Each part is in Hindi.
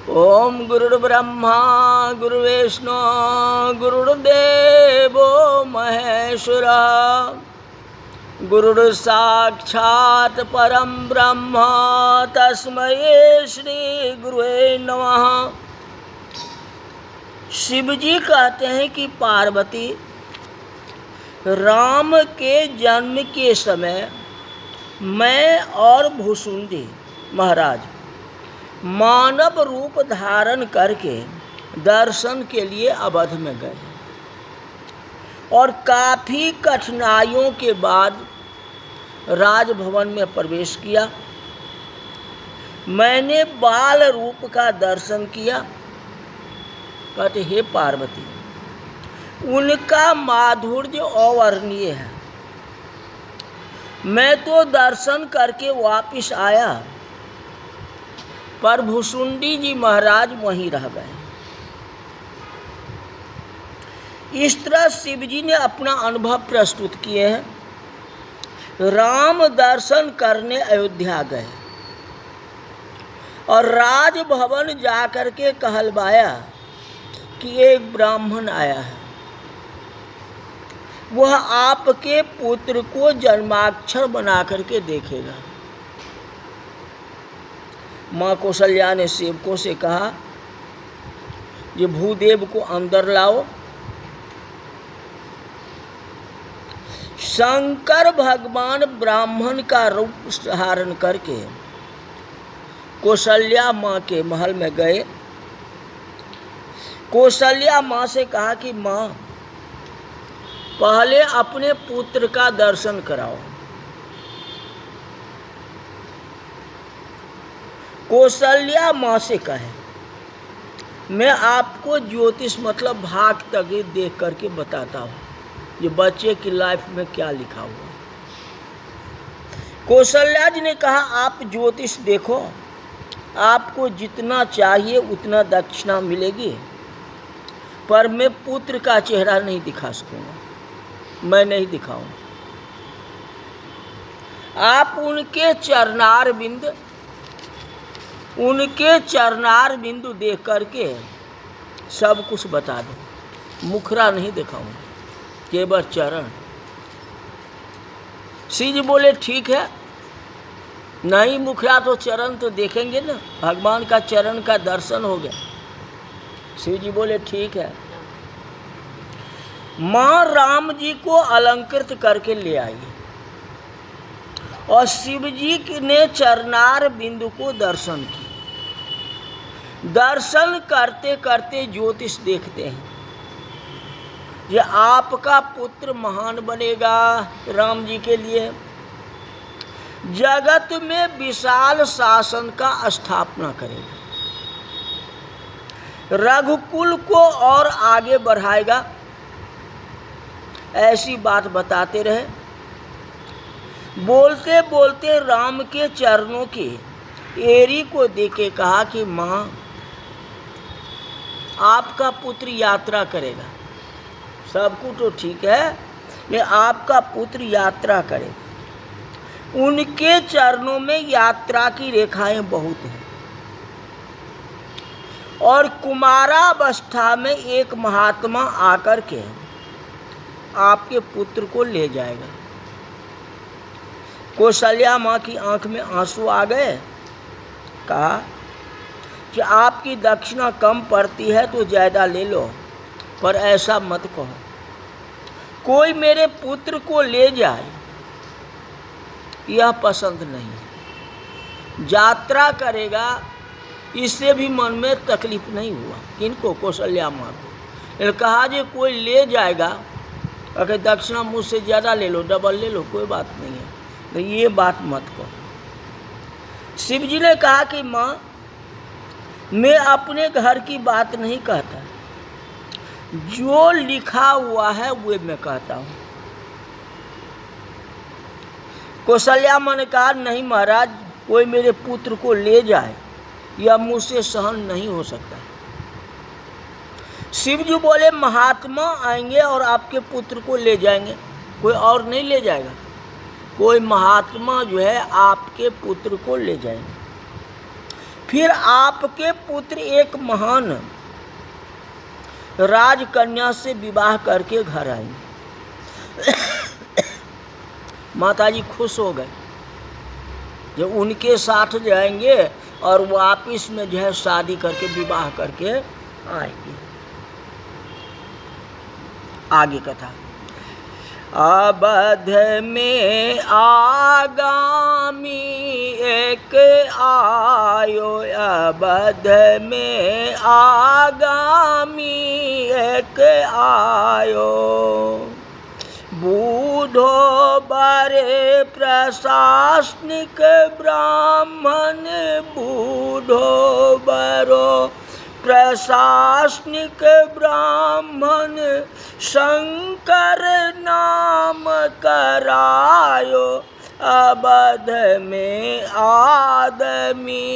ओम गुरुर्ब्रह्मा गुरुर्विष्णु गुरुर्देवो महेश्वरा गुरुर्साक्षात् परम ब्रह्म तस्मै श्री गुरुवे नमः। शिव जी कहते हैं कि पार्वती राम के जन्म के समय मैं और भुसुंडी महाराज मानव रूप धारण करके दर्शन के लिए अवध में गए और काफ़ी कठिनाइयों के बाद राजभवन में प्रवेश किया। मैंने बाल रूप का दर्शन किया। कहते हे पार्वती, उनका माधुर्य अवर्णनीय है। मैं तो दर्शन करके वापिस आया, पर भुसुंडी जी महाराज वहीं रह गए। इस तरह शिव जी ने अपना अनुभव प्रस्तुत किए हैं। राम दर्शन करने अयोध्या गए और राजभवन जाकर के कहलवाया कि एक ब्राह्मण आया है, वह आपके पुत्र को जन्माक्षर बना करके देखेगा। माँ कौशल्या ने सेवकों से कहा, ये भूदेव को अंदर लाओ। शंकर भगवान ब्राह्मण का रूप धारण करके कौशल्या माँ के महल में गए। कौशल्या माँ से कहा कि माँ, पहले अपने पुत्र का दर्शन कराओ। कौशल्या माँ से कहे, मैं आपको ज्योतिष मतलब भाग तक देख करके बताता हूँ ये बच्चे की लाइफ में क्या लिखा हुआ। कौशल्या जी ने कहा, आप ज्योतिष देखो, आपको जितना चाहिए उतना दक्षिणा मिलेगी, पर मैं पुत्र का चेहरा नहीं दिखा सकूंगा, मैं नहीं दिखाऊंगा। आप उनके चरनार बिंदु देख करके सब कुछ बता दो, मुखरा नहीं दिखाऊंगा, केवल चरण। शिव जी बोले ठीक है, नहीं मुखरा तो चरण तो देखेंगे ना, भगवान का चरण का दर्शन हो गया। शिव जी बोले ठीक है। माँ राम जी को अलंकृत करके ले आई और शिव जी ने चरनार बिंदु को दर्शन किया। दर्शन करते करते ज्योतिष देखते हैं, ये आपका पुत्र महान बनेगा, राम जी के लिए जगत में विशाल शासन का स्थापना करेगा, रघुकुल को और आगे बढ़ाएगा। ऐसी बात बताते रहे। बोलते बोलते राम के चरणों की एरी को देके कहा कि माँ, आपका पुत्र यात्रा करेगा। सब कुछ तो ठीक है, ये आपका पुत्र यात्रा करेगा। उनके चरणों में यात्रा की रेखाएं बहुत हैं और कुमारावस्था में एक महात्मा आकर के आपके पुत्र को ले जाएगा। कौशल्या माँ की आंख में आंसू आ गए। कहा कि आपकी दक्षिणा कम पड़ती है तो ज़्यादा ले लो, पर ऐसा मत कहो। कोई मेरे पुत्र को ले जाए यह पसंद नहीं। यात्रा करेगा इससे भी मन में तकलीफ नहीं हुआ। किनको? कौशल्या माँ को। कहा जे कोई ले जाएगा, अगर दक्षिणा मुझसे ज़्यादा ले लो, डबल ले लो, कोई बात नहीं है, तो ये बात मत कहो। शिव जी ने कहा कि माँ, मैं अपने घर की बात नहीं कहता, जो लिखा हुआ है वो मैं कहता हूँ। कौशल्या माँ ने कहा, नहीं महाराज, कोई मेरे पुत्र को ले जाए यह मुझसे सहन नहीं हो सकता। शिव जी बोले, महात्मा आएंगे और आपके पुत्र को ले जाएंगे, कोई और नहीं ले जाएगा। कोई महात्मा जो है आपके पुत्र को ले जाएंगे। फिर आपके पुत्र एक महान राजकन्या से विवाह करके घर आएंगे। माताजी खुश हो गए जो उनके साथ जाएंगे और वापिस में जो है शादी करके विवाह करके आएंगे। आगे कथा। अवध में आगामी एक आयो, अवध में आगामी एक आयो, बूढ़ो बड़े प्रशासनिक ब्राह्मण, बूढ़ो बड़ो प्रशासनिक ब्राह्मण, शंकर नाम करायो, अवध में आदमी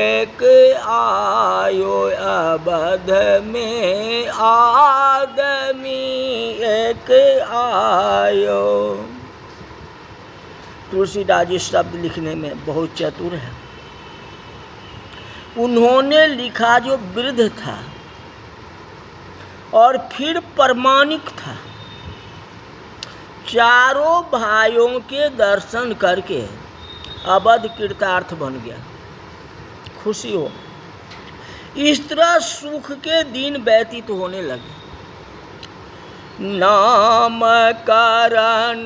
एक आयो, अवध में आदमी एक आयो। तुलसीदास जी शब्द लिखने में बहुत चतुर है। उन्होंने लिखा जो वृद्ध था और फिर प्रमाणिक था, चारों भाइयों के दर्शन करके अवध कृतार्थ बन गया। खुशी हो, इस तरह सुख के दिन व्यतीत होने लगे। नाम करण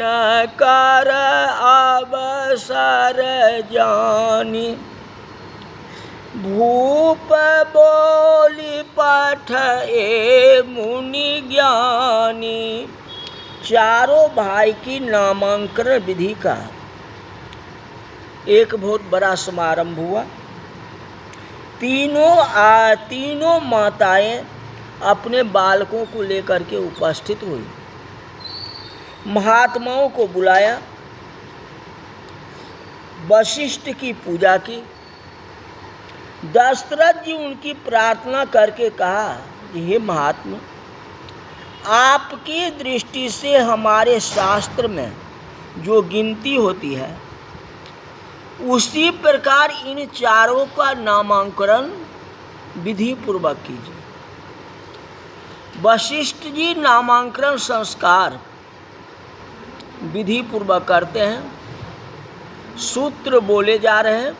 कर अवसर जानी, भूप बोली पठ ए मुनि ज्ञानी। चारों भाई की नामांकन विधि का एक बहुत बड़ा समारंभ हुआ। तीनों माताएं अपने बालकों को लेकर के उपस्थित हुई। महात्माओं को बुलाया, वशिष्ठ की पूजा की। दशरथ जी उनकी प्रार्थना करके कहा, हे महात्मा, आपकी दृष्टि से हमारे शास्त्र में जो गिनती होती है उसी प्रकार इन चारों का नामांकन विधि पूर्वक कीजिए। वशिष्ठ जी नामांकन संस्कार विधि पूर्वक करते हैं। सूत्र बोले जा रहे हैं।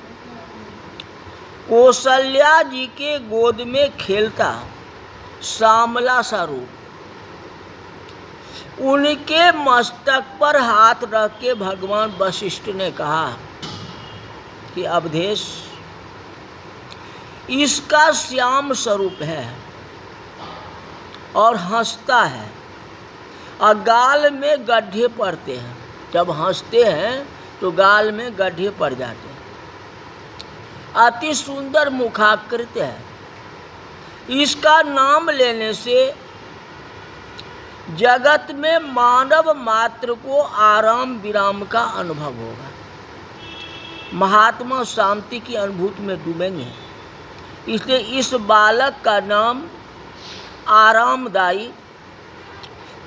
कौशल्या जी के गोद में खेलता श्यामला सा रूप, उनके मस्तक पर हाथ रख के भगवान वशिष्ठ ने कहा कि अवधेश, इसका श्याम स्वरूप है और हंसता है और गाल में गड्ढे पड़ते हैं। जब हंसते हैं तो गाल में गड्ढे पड़ जाते हैं। अति सुंदर मुखाकृत है। इसका नाम लेने से जगत में मानव मात्र को आराम विराम का अनुभव होगा। महात्मा शांति की अनुभूति में डूबेंगे। इसलिए इस बालक का नाम आरामदायी,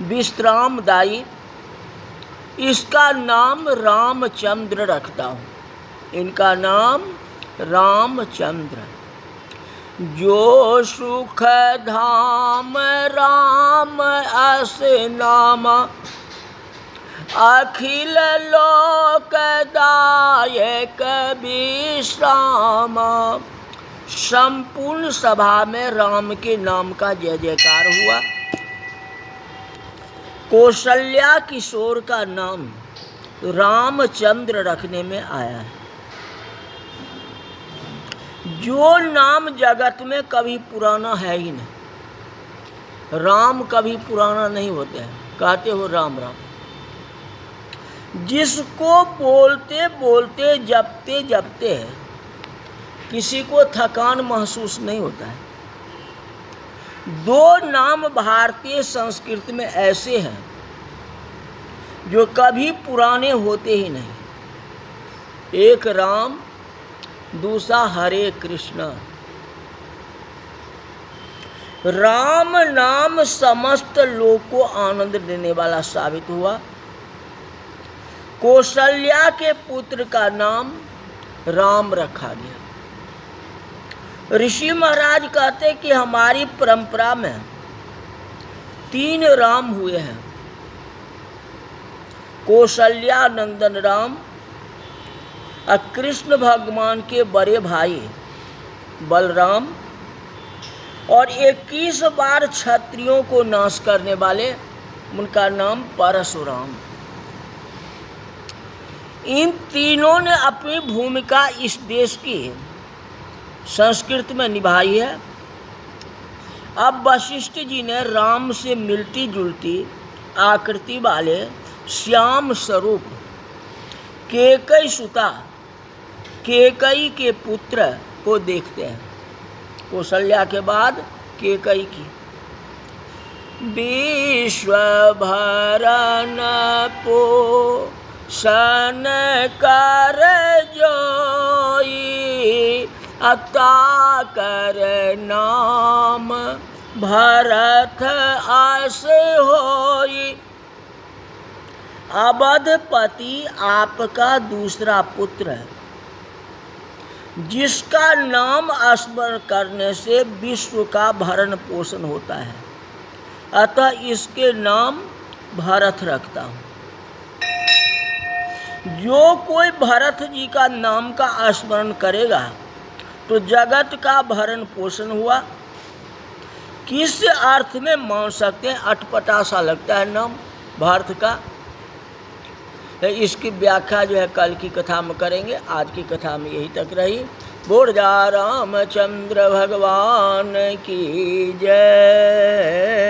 विश्रामदायी, इसका नाम रामचंद्र रखता हूँ। इनका नाम रामचंद्र। जो सुख धाम राम अस नाम, अखिल लोक दायक विश्राम। संपूर्ण सभा में राम के नाम का जय जयकार हुआ। कौशल्या किशोर का नाम रामचंद्र रखने में आया है। जो नाम जगत में कभी पुराना है ही नहीं। राम कभी पुराना नहीं होते हैं। कहते हो राम राम। जिसको बोलते बोलते जपते जपते है, किसी को थकान महसूस नहीं होता है। दो नाम भारतीय संस्कृति में ऐसे हैं जो कभी पुराने होते ही नहीं। एक राम, दूसरा हरे कृष्ण। राम नाम समस्त लोग को आनंद देने वाला साबित हुआ। कौशल्या के पुत्र का नाम राम रखा गया। ऋषि महाराज कहते कि हमारी परंपरा में 3 राम हुए हैं, कौशल्या नंदन राम और कृष्ण भगवान के बड़े भाई बलराम, और 21 बार क्षत्रियों को नाश करने वाले, उनका नाम परशुराम। इन तीनों ने अपनी भूमिका इस देश की संस्कृति में निभाई है। अब वशिष्ठ जी ने राम से मिलती जुलती आकृति वाले श्याम स्वरूप केकई सुता केकई के पुत्र को देखते हैं। कौशल्या के बाद केकई की। विश्व भरन पोषण कर जोई, अता कर नाम भरत आस होई। अवधपति आपका दूसरा पुत्र है, जिसका नाम स्मरण करने से विश्व का भरण पोषण होता है, अतः इसके नाम भरत रखता हूँ। जो कोई भरत जी का नाम का स्मरण करेगा तो जगत का भरण पोषण हुआ। किस अर्थ में मान सकते हैं? अटपटा सा लगता है नाम भारत का। इसकी व्याख्या जो है कल की कथा में करेंगे। आज की कथा में यही तक रही। बोल जा रामचंद्र भगवान की जय।